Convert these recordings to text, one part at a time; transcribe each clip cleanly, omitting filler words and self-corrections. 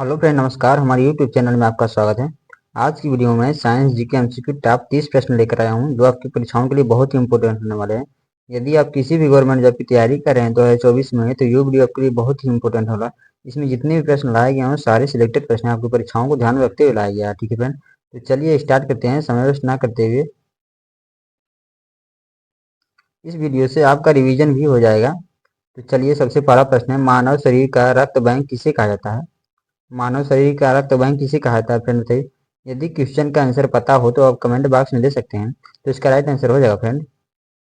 Hello friend, नमस्कार। हमारे YouTube channel में आपका स्वागत है। आज की वीडियो में साइंस जीके एमसीक्यू टॉप 30 प्रश्न लेकर आया हूं, जो आपकी परीक्षाओं के लिए बहुत ही इंपॉर्टेंट होने वाले हैं। यदि आप किसी भी गवर्नमेंट जॉब की तैयारी कर रहे हैं 2024 में, तो ये वीडियो आपके लिए बहुत ही इंपॉर्टेंट होगा। इसमें जितने भी प्रश्न लाए गए हैं सारे सिलेक्टेड प्रश्न आपकी परीक्षाओं को ध्यान में रखते हुए लाया गया है। ठीक है फ्रेंड, तो चलिए स्टार्ट करते हैं समय वेस्ट ना करते हुए। इस वीडियो से आपका रिविजन भी हो जाएगा। तो चलिए, सबसे पहला प्रश्न है, मानव शरीर का रक्त बैंक किसे कहा जाता है? मानव शरीर का रक्त बैंक किसे कहा जाता है फ्रेंड, बताइए। यदि क्वेश्चन का आंसर पता हो तो आप कमेंट बॉक्स में दे सकते हैं। तो इसका राइट आंसर हो जाएगा फ्रेंड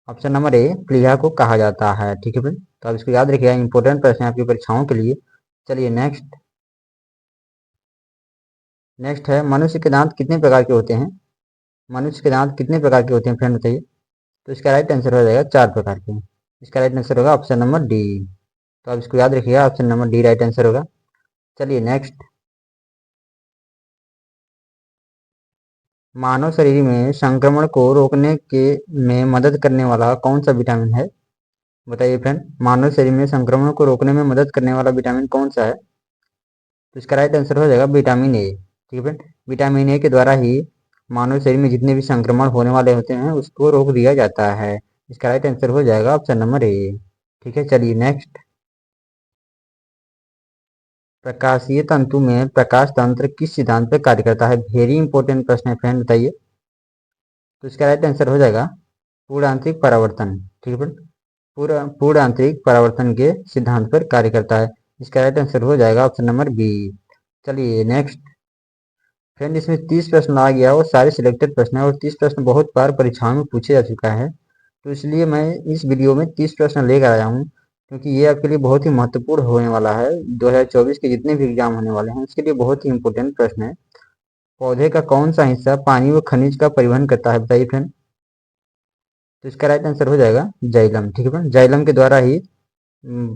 ऑप्शन नंबर ए, प्लीहा को कहा जाता है। ठीक है फ्रेंड, तो आप इसको याद रखिएगा, इंपॉर्टेंट प्रश्न है आपकी परीक्षाओं के लिए। चलिए नेक्स्ट। नेक्स्ट है, मनुष्य के दांत कितने प्रकार के होते हैं? मनुष्य के दांत कितने प्रकार के होते हैं फ्रेंड, बताइए। तो इसका राइट आंसर हो जाएगा 4 प्रकार के। इसका राइट आंसर होगा ऑप्शन नंबर डी। तो आप इसको याद रखिएगा, option number D right answer होगा। चलिए नेक्स्ट। मानव शरीर में संक्रमण को रोकने के में मदद करने वाला कौन सा विटामिन है? बताइए फ्रेंड, मानव शरीर में संक्रमण को रोकने में मदद करने वाला विटामिन कौन सा है? तो इसका राइट आंसर हो जाएगा विटामिन ए। ठीक है फ्रेंड, विटामिन ए के द्वारा ही मानव शरीर में जितने भी संक्रमण होने वाले होते हैं उसको रोक दिया जाता है। इसका राइट आंसर हो जाएगा ऑप्शन नंबर ए। ठीक है, चलिए नेक्स्ट। प्रकाशीय तंतु में प्रकाश तंत्र किस सिद्धांत पर कार्य करता है? वेरी इंपॉर्टेंट प्रश्न है फ्रेंड, बताइए। तो इसका राइट आंसर हो जाएगा पूर्ण आंतरिक परावर्तन। ठीक है फ्रेंड, पूर्ण आंतरिक परावर्तन के सिद्धांत पर कार्य करता है। इसका राइट आंसर हो जाएगा ऑप्शन नंबर बी। चलिए नेक्स्ट। फ्रेंड, इसमें 30 प्रश्न आ गया और सारे सिलेक्टेड प्रश्न है, और 30 प्रश्न बहुत बार परीक्षाओं में पूछे जा चुका है। तो इसलिए मैं इस वीडियो में 30 प्रश्न लेकर आया हूँ, क्योंकि ये आपके लिए बहुत ही महत्वपूर्ण होने वाला है। 2024 के जितने भी एग्जाम होने वाले हैं उसके लिए बहुत ही इंपॉर्टेंट प्रश्न है। पौधे का कौन सा हिस्सा पानी व खनिज का परिवहन करता है, बताइए फ्रेंड। तो इसका राइट आंसर हो जाएगा जाइलम। ठीक है फ्रेंड, जाइलम के द्वारा ही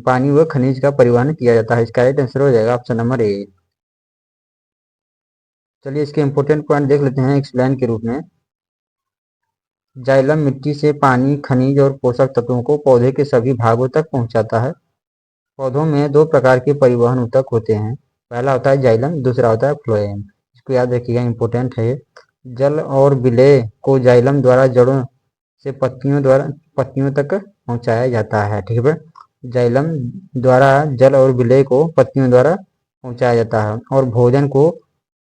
पानी व खनिज का परिवहन किया जाता है। इसका राइट आंसर हो जाएगा ऑप्शन नंबर ए। चलिए, इसके इंपॉर्टेंट पॉइंट देख लेते हैं एक्सप्लेन के रूप में। जाइलम मिट्टी से पानी, खनिज और पोषक तत्वों को पौधे के सभी भागों तक पहुंचाता है। पौधों में दो प्रकार के परिवहन ऊतक होते हैं। पहला होता है जाइलम, दूसरा होता है फ्लोएम। इसको याद रखिएगा, इंपॉर्टेंट है। जल और विलय को जाइलम द्वारा जड़ों से पत्तियों तक पहुंचाया जाता है। ठीक है, जाइलम द्वारा जल और विलय को पत्तियों द्वारा पहुंचाया जाता है, और भोजन को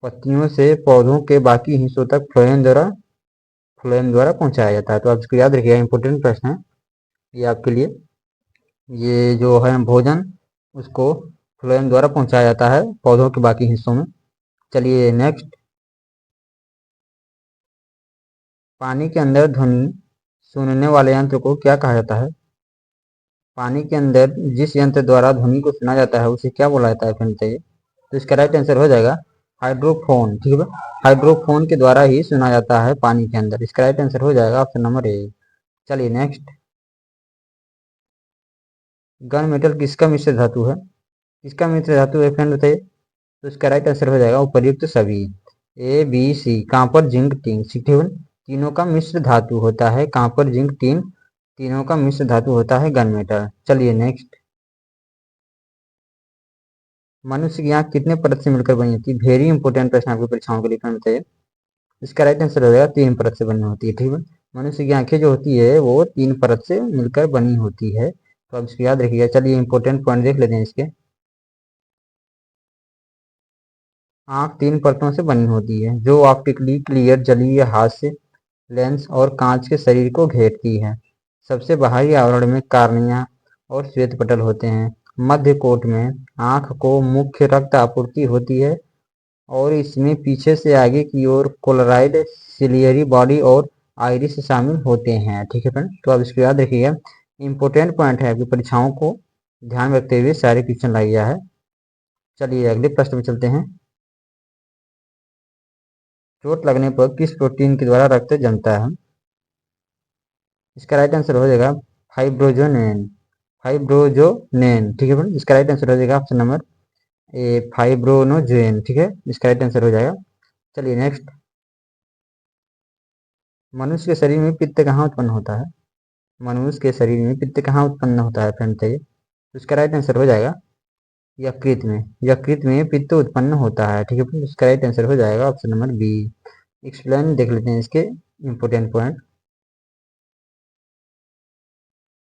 पत्तियों से पौधों के बाकी हिस्सों तक फ्लोएम द्वारा पहुंचाया जाता है। तो आप इसको याद रखिएगा, इंपॉर्टेंट प्रश्न है ये आपके लिए। ये जो है भोजन, उसको फ्लोएम द्वारा पहुंचाया जाता है पौधों के बाकी हिस्सों में। चलिए नेक्स्ट। पानी के अंदर ध्वनि सुनने वाले यंत्र को क्या कहा जाता है? पानी के अंदर जिस यंत्र द्वारा ध्वनि को सुना जाता है उसे क्या बोला जाता है फ्रेंड, बताइए। तो इसका राइट आंसर हो जाएगा हाइड्रोफोन। ठीक है, हाइड्रोफोन के द्वारा ही सुना जाता है पानी के अंदर। इसका राइट आंसर हो जाएगा ऑप्शन नंबर ए। चलिए नेक्स्ट। गन मेटल किसका मिश्र धातु है? किसका मिश्र धातु है फ्रेंड, बताइए। तो इसका राइट आंसर हो जाएगा उपर्युक्त सभी, A B C, copper zinc tin. ठीक है, तीनों का मिश्र धातु होता है कांपर जिंक टीन, तीनों का मिश्र धातु होता है गन मेटल। चलिए नेक्स्ट। मनुष्य की आंख कितने परत से मिलकर बनी होती है? वेरी इंपॉर्टेंट प्रश्न आपकी परीक्षाओं के लिए फ्रेंड, बताइए। इसका राइट आंसर हो जाएगा 3 परत से बनी होती है। ठीक है, मनुष्य की आंखें जो होती है वो 3 परत से मिलकर बनी होती है। तो आप इसको याद रखिएगा। चलिए इंपॉर्टेंट पॉइंट देख लेते हैं इसके। आंख 3 परतों से बनी होती है, जो ऑप्टिकली क्लियर जलीय हास्य लेंस और कांच के शरीर को घेरती है। सबसे बाहरी आवरण में कार्निया और श्वेत पटल होते हैं। मध्य कोट में आंख को मुख्य रक्त आपूर्ति होती है, और इसमें पीछे से आगे की ओर कोलराइड, सिलियरी बॉडी और आइरिस शामिल होते हैं। ठीक है फ्रेंड, तो आप इसको याद रखिएगा, इंपॉर्टेंट पॉइंट है आपकी परीक्षाओं को ध्यान में रखते हुए सारे क्वेश्चन लाया गया है। चलिए अगले प्रश्न में चलते हैं। चोट लगने पर किस प्रोटीन के द्वारा रक्त जमता है? इसका राइट आंसर हो जाएगा फाइब्रोजोनेन। फाइब्रोजोनेन, ठीक है फ्रेंड, इसका राइट आंसर हो जाएगा ऑप्शन नंबर ए, फाइब्रोनोजेन। ठीक है, इसका राइट आंसर हो जाएगा। चलिए नेक्स्ट। मनुष्य के शरीर में पित्त कहाँ उत्पन्न होता है? मनुष्य के शरीर में पित्त कहाँ उत्पन्न होता है फ्रेंड, बताइए। तो इसका राइट आंसर हो जाएगा यकृत में पित्त उत्पन्न होता है। ठीक है, इसका राइट आंसर हो जाएगा ऑप्शन नंबर बी। एक्सप्लेन देख लेते हैं इसके इंपोर्टेंट पॉइंट।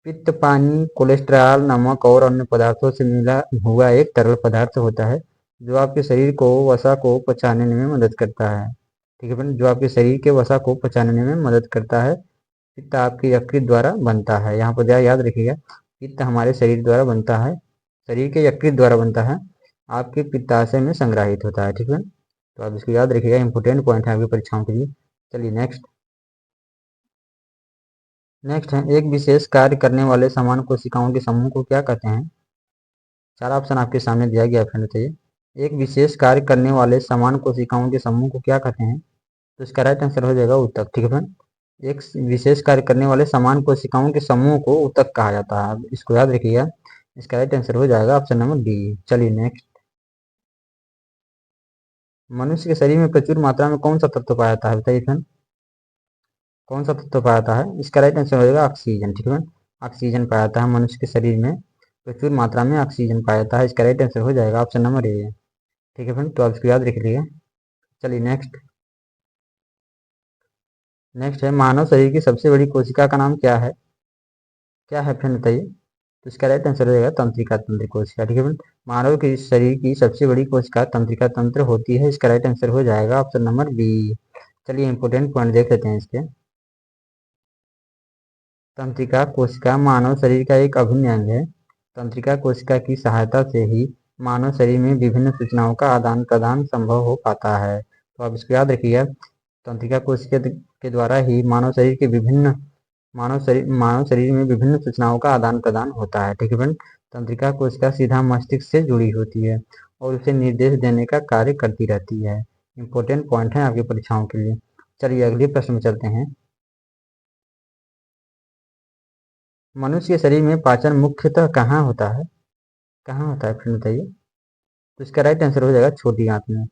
पित्त पानी, कोलेस्ट्रॉल, नमक और अन्य पदार्थों से मिला हुआ एक तरल पदार्थ होता है जो आपके शरीर को वसा को पचाने में मदद करता है। ठीक है फ्रेंड, जो आपके शरीर के वसा को पचाने में मदद करता है। पित्त आपके यकृत द्वारा बनता है। यहाँ पर याद रखिएगा, पित्त हमारे शरीर द्वारा बनता है, शरीर के यकृत द्वारा बनता है, आपके पित्ताशय में संग्रहित होता है। ठीक है, तो आप इसको याद रखिएगा, इंपोर्टेंट पॉइंट है आपकी परीक्षाओं के लिए। चलिए नेक्स्ट नेक्स्ट है, एक विशेष कार्य करने वाले समान कोशिकाओं के समूह को क्या कहते हैं? चार ऑप्शन आपके सामने दिया गया है, बताइए। एक विशेष कार्य करने वाले समान कोशिकाओं के समूह को क्या कहते हैं? तो इसका राइट आंसर हो जाएगा ऊतक। ठीक है फ्रेंड, एक विशेष कार्य करने वाले समान कोशिकाओं के समूह को ऊतक कहा जाता है। इसको याद रखिएगा, इसका राइट आंसर हो जाएगा ऑप्शन नंबर डी। चलिए नेक्स्ट, मनुष्य के शरीर में प्रचुर मात्रा में कौन सा तत्व पाया जाता है? बताइए फ्रेंड, कौन सा तत्व पाया जाता है? इसका राइट आंसर हो जाएगा ऑक्सीजन। ठीक है, ऑक्सीजन पाया जाता है मनुष्य के शरीर में, प्रचुर मात्रा में ऑक्सीजन पाया जाता है। इसका राइट आंसर हो जाएगा ऑप्शन नंबर ए। ठीक है फ्रेंड, तो आप इसको याद रख लीजिए। चलिए नेक्स्ट नेक्स्ट है, मानव शरीर की सबसे बड़ी कोशिका का नाम क्या है? क्या है फ्रेंड बताइए। तो इसका राइट आंसर हो जाएगा तंत्रिका तंत्र कोशिका। ठीक है फ्रेंड, मानव के शरीर की सबसे बड़ी कोशिका तंत्रिका तंत्र होती है। इसका राइट आंसर हो जाएगा ऑप्शन नंबर बी। चलिए इंपोर्टेंट पॉइंट देख लेते हैं इसके। तंत्रिका कोशिका मानव शरीर का एक अभिन्न अंग है। तंत्रिका कोशिका की सहायता से ही मानव शरीर में विभिन्न सूचनाओं का आदान प्रदान संभव हो पाता है। तो आप इसको याद रखिएगा, तंत्रिका कोशिका के द्वारा ही मानव शरीर में विभिन्न सूचनाओं का आदान प्रदान होता है। ठीक है फ्रेंड, तंत्रिका कोशिका सीधा मस्तिष्क से जुड़ी होती है और उसे निर्देश देने का कार्य करती रहती है। इंपॉर्टेंट पॉइंट है आपकी परीक्षाओं के लिए। चलिए अगले प्रश्न में चलते हैं। मनुष्य के शरीर में पाचन मुख्यतः कहाँ होता है? कहाँ होता है फ्रेंड बताइए। तो इसका राइट आंसर हो जाएगा छोटी आंत में।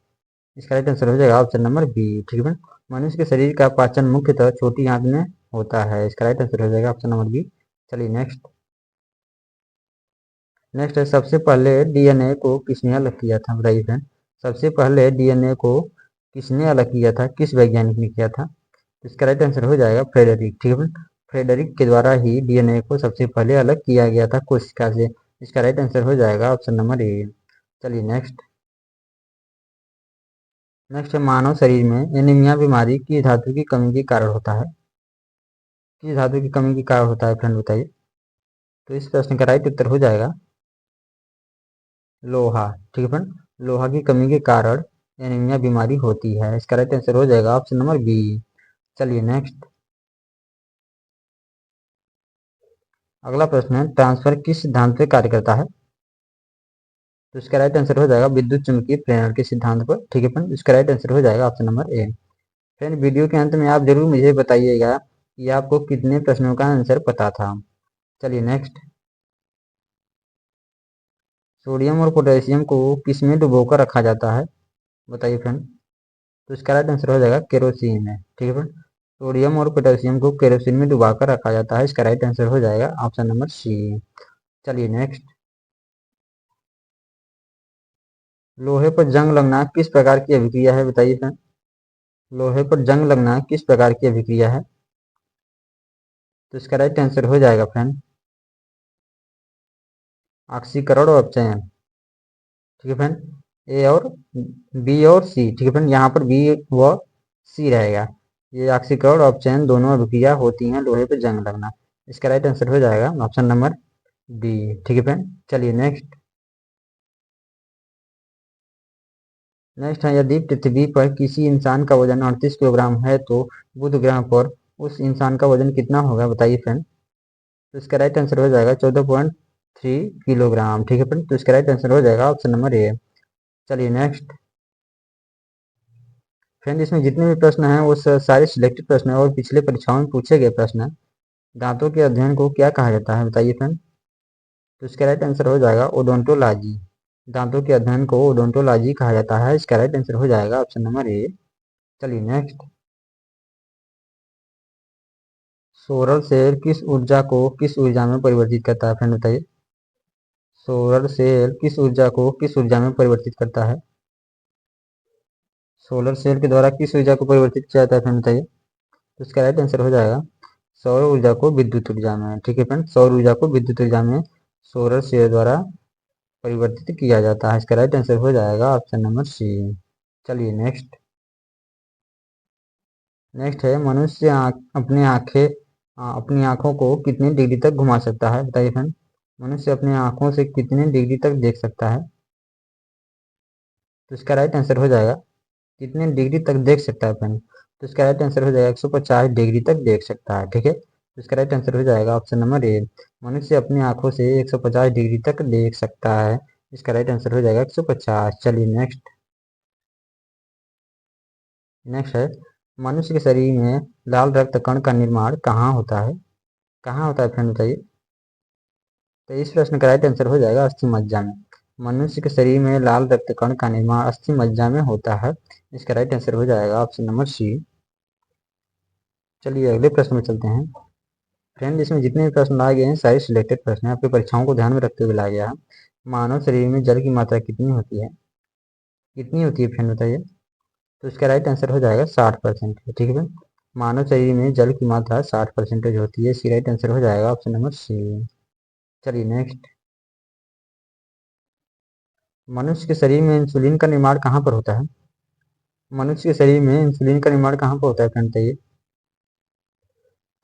इसका राइट आंसर हो जाएगा ऑप्शन नंबर बी। ठीक है फ्रेंड, मनुष्य के शरीर का पाचन मुख्यतः छोटी आंत में होता है। इसका राइट आंसर हो जाएगा ऑप्शन नंबर बी। चलिए नेक्स्ट नेक्स्ट है, सबसे पहले डीएनए को किसने अलग किया था? बताइए फ्रेंड, सबसे पहले डीएनए को किसने अलग किया था, किस वैज्ञानिक ने किया था? तो इसका राइट आंसर हो जाएगा फ्रेडरिक। ठीक है फ्रेंड, फ्रेडरिक के द्वारा ही डीएनए को सबसे पहले अलग किया गया था कोशिका से। इसका राइट आंसर हो जाएगा ऑप्शन नंबर ए। चलिए नेक्स्ट नेक्स्ट है, मानव शरीर में एनीमिया बीमारी किस धातु की कमी के कारण होता है? किस धातु की कमी के कारण होता है फ्रेंड बताइए। तो इस प्रश्न का राइट उत्तर हो जाएगा लोहा। ठीक है फ्रेंड, लोहा की कमी के कारण एनीमिया बीमारी होती है। इसका राइट आंसर हो जाएगा ऑप्शन नंबर बी। चलिए नेक्स्ट अगला प्रश्न है, ट्रांसफर किस सिद्धांत पे कार्य करता है? तो इसका राइट आंसर हो जाएगा विद्युत चुम्बकीय प्रेरण के सिद्धांत पर। ठीक है फ्रेंड, इसका राइट आंसर हो जाएगा option number A. Friend, video के अंत में आप जरूर मुझे बताइएगा कि आपको कितने प्रश्नों का आंसर पता था। चलिए नेक्स्ट, सोडियम और पोटेशियम को किसमें डुबोकर रखा जाता है? बताइए फ्रेंड। तो इसका राइट आंसर हो जाएगा केरोसिन में। ठीक है फ्रेंड, सोडियम और पोटेशियम को केरोसिन में डुबाकर रखा जाता है। इसका राइट आंसर हो जाएगा ऑप्शन नंबर सी। चलिए नेक्स्ट, लोहे पर जंग लगना किस प्रकार की अभिक्रिया है? बताइए फ्रेंड, लोहे पर जंग लगना किस प्रकार की अभिक्रिया है? तो इसका राइट आंसर हो जाएगा फ्रेंड ऑक्सीकरण और अपचयन। ठीक है फ्रेंड, ए और बी और सी। ठीक है फ्रेंड, यहाँ पर बी व सी रहेगा। ये ऑक्सीकरण और अपचयन दोनों अभिक्रिया होती हैं लोहे पर जंग लगना। इसका राइट आंसर हो जाएगा ऑप्शन नंबर डी। ठीक है फ्रेंड, चलिए नेक्स्ट नेक्स्ट है, यदि पृथ्वी पर किसी इंसान का वजन 38 किलोग्राम है तो बुध ग्रह पर उस इंसान का वजन कितना होगा? बताइए फ्रेंड। तो इसका राइट आंसर हो जाएगा 14.3 किलोग्राम। ठीक है फ्रेंड, तो इसका राइट आंसर हो जाएगा ऑप्शन नंबर ए। चलिए नेक्स्ट फ्रेंड, इसमें जितने भी प्रश्न हैं वो सारे सिलेक्टेड प्रश्न हैं और पिछले परीक्षाओं में पूछे गए प्रश्न हैं। दांतों के अध्ययन को क्या कहा जाता है? बताइए फ्रेंड। तो इसका राइट आंसर हो जाएगा ओडोंटोलॉजी। दांतों के अध्ययन को ओडोंटोलॉजी कहा जाता है। इसका राइट आंसर हो जाएगा ऑप्शन नंबर ए। चलिए नेक्स्ट, सोलर सेल किस ऊर्जा को किस ऊर्जा में परिवर्तित करता है फ्रेंड बताइए। सोलर सेल किस ऊर्जा को किस ऊर्जा में परिवर्तित करता है? सोलर सेल के द्वारा किस ऊर्जा को परिवर्तित किया जाता है फ्रेंड बताइए? तो इसका राइट आंसर हो जाएगा सौर ऊर्जा को विद्युत ऊर्जा में। ठीक है फ्रेंड, सौर ऊर्जा को विद्युत ऊर्जा में सोलर सेल द्वारा परिवर्तित किया जाता है। इसका राइट आंसर हो जाएगा ऑप्शन नंबर सी। चलिए नेक्स्ट। नेक्स्ट है मनुष्य अपनी आंखों को कितनी डिग्री तक घुमा सकता है? बताइए फ्रेंड, मनुष्य अपनी आंखों से कितनी डिग्री तक देख सकता है? तो इसका राइट आंसर हो जाएगा कितने डिग्री तक देख सकता है फ्रेंड? तो इसका राइट आंसर हो जाएगा 150 डिग्री तक देख सकता है। ठीक है, तो इसका राइट आंसर हो जाएगा ऑप्शन नंबर ए। मनुष्य अपनी आंखों से 150 डिग्री तक देख सकता है। इसका राइट आंसर हो जाएगा 150। चलिए नेक्स्ट। नेक्स्ट है मनुष्य के शरीर में लाल रक्त कण का निर्माण कहाँ होता है? कहाँ होता है फ्रेंड बताइए? तो इस प्रश्न का राइट आंसर हो जाएगा अस्थि मज्जा में। मनुष्य के शरीर में लाल रक्त कण का निर्माण अस्थि मज्जा में होता है। इसका राइट आंसर हो जाएगा ऑप्शन नंबर सी। चलिए अगले प्रश्न में चलते हैं। फ्रेंड इसमें जितने भी प्रश्न लाए गए हैं सारे सिलेक्टेड प्रश्न हैं, आपकी परीक्षाओं को ध्यान में रखते हुए लाया गया है। मानव शरीर में जल की मात्रा कितनी होती है? कितनी होती है फ्रेंड बताइए? तो इसका राइट आंसर हो जाएगा 60%। ठीक है फ्रेंड, मानव शरीर में जल की मात्रा 60% होती है। इसकी राइट आंसर हो जाएगा ऑप्शन नंबर सी। चलिए नेक्स्ट। मनुष्य के शरीर में इंसुलिन का निर्माण कहाँ पर होता है? मनुष्य के शरीर में इंसुलिन का निर्माण कहाँ पर होता है फ्रेंड बताइए?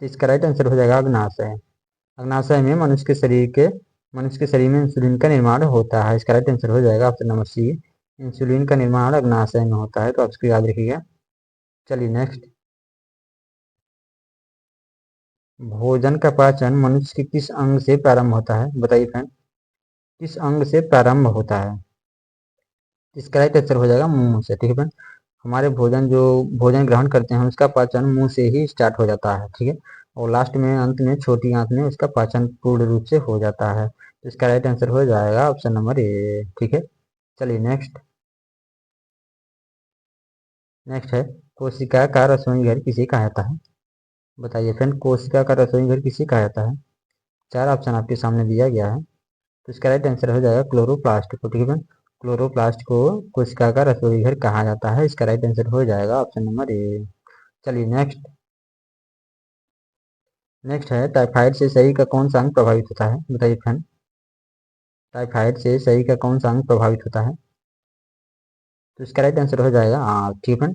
तो इसका राइट आंसर हो जाएगा अग्नाशय। अग्नाशय में मनुष्य के शरीर में इंसुलिन का निर्माण होता है। इसका राइट आंसर हो जाएगा ऑप्शन नंबर सी। इंसुलिन का निर्माण अग्नाशय में होता है, तो आप इसको याद रखिएगा। चलिए नेक्स्ट। भोजन का पाचन मनुष्य के किस अंग से प्रारंभ होता है? बताइए फ्रेंड, किस अंग से प्रारंभ होता है? इसका राइट आंसर हो जाएगा मुंह से। ठीक है फ्रेंड, हमारे भोजन ग्रहण करते हैं उसका पाचन मुंह से ही स्टार्ट हो जाता है। ठीक है, और लास्ट में अंत में छोटी आंत में उसका पाचन पूर्ण रूप से हो जाता है। तो इसका राइट आंसर हो जाएगा ऑप्शन नंबर ए। ठीक है, चलिए नेक्स्ट। नेक्स्ट है कोशिका का रसोई घर किसे कहा जाता है? बताइए फ्रेंड, कोशिका का रसोई घर किसे कहा जाता है? चार ऑप्शन आपके सामने दिया गया है, तो इसका राइट आंसर हो जाएगा क्लोरोप्लास्ट को। ठीक है फ्रेंड, क्लोरोप्लास्ट को कोशिका का रसोई घर कहा जाता है। इसका राइट आंसर हो जाएगा ऑप्शन नंबर ए। चलिए नेक्स्ट। नेक्स्ट है टाइफाइड से शरीर का कौन सा अंग प्रभावित होता है? बताइए फ्रेंड, टाइफाइड से शरीर का कौन सा अंग प्रभावित होता है? तो इसका राइट आंसर हो जाएगा आँख। ठीक है,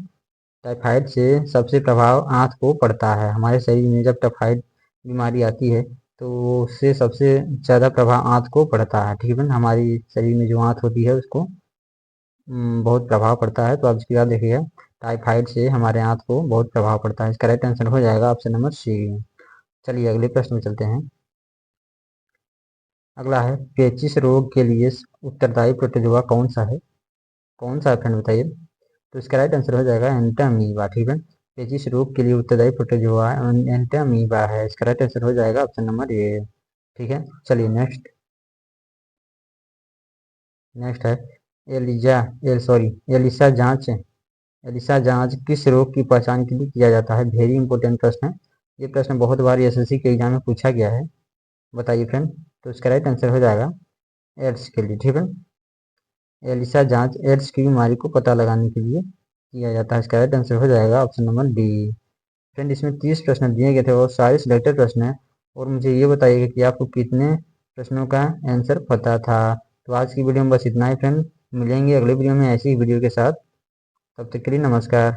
टाइफाइड से सबसे प्रभाव आँख को पड़ता है। हमारे शरीर में जब टाइफाइड बीमारी आती है तो उससे सबसे ज़्यादा प्रभाव आँख को पड़ता है। ठीक है, हमारी शरीर में जो आँख होती है उसको बहुत प्रभाव पड़ता है, तो आप इसकी याद रखिएगा। टाइफाइड से हमारे आँख को बहुत प्रभाव पड़ता है। इसका राइट आंसर हो जाएगा ऑप्शन नंबर सी। चलिए अगले प्रश्न में चलते हैं। अगला है पेचिश रोग के लिए उत्तरदायी प्रोटोजोआ कौन सा है? कौन सा है फ्रेंड बताइए? तो इसका राइट आंसर हो जाएगा एंटामीबा। ठीक है, पेचिश रोग के लिए उत्तरदायी प्रोटोजोआ एंटामीबा है। इसका राइट आंसर हो जाएगा ऑप्शन नंबर ए। ठीक है, चलिए नेक्स्ट। नेक्स्ट है एलिजा एल सॉरी एलिसा जांच। एलिसा जांच किस रोग की पहचान के लिए किया जाता है? वेरी इंपॉर्टेंट प्रश्न है, ये प्रश्न बहुत बार एसएससी के एग्जाम में पूछा गया है। बताइए फ्रेंड, तो इसका राइट आंसर हो जाएगा एड्स के लिए। ठीक है, एलिसा जांच एड्स की बीमारी को पता लगाने के लिए किया जाता है। इसका राइट आंसर हो जाएगा ऑप्शन नंबर डी। फ्रेंड इसमें 30 प्रश्न दिए गए थे और सारे सिलेक्टेड प्रश्न हैं। और मुझे ये बताइएगा कि आपको कितने प्रश्नों का आंसर पता था। तो आज की वीडियो में बस इतना ही फ्रेंड, मिलेंगे अगले वीडियो में ऐसी ही वीडियो के साथ। तब तक के लिए नमस्कार।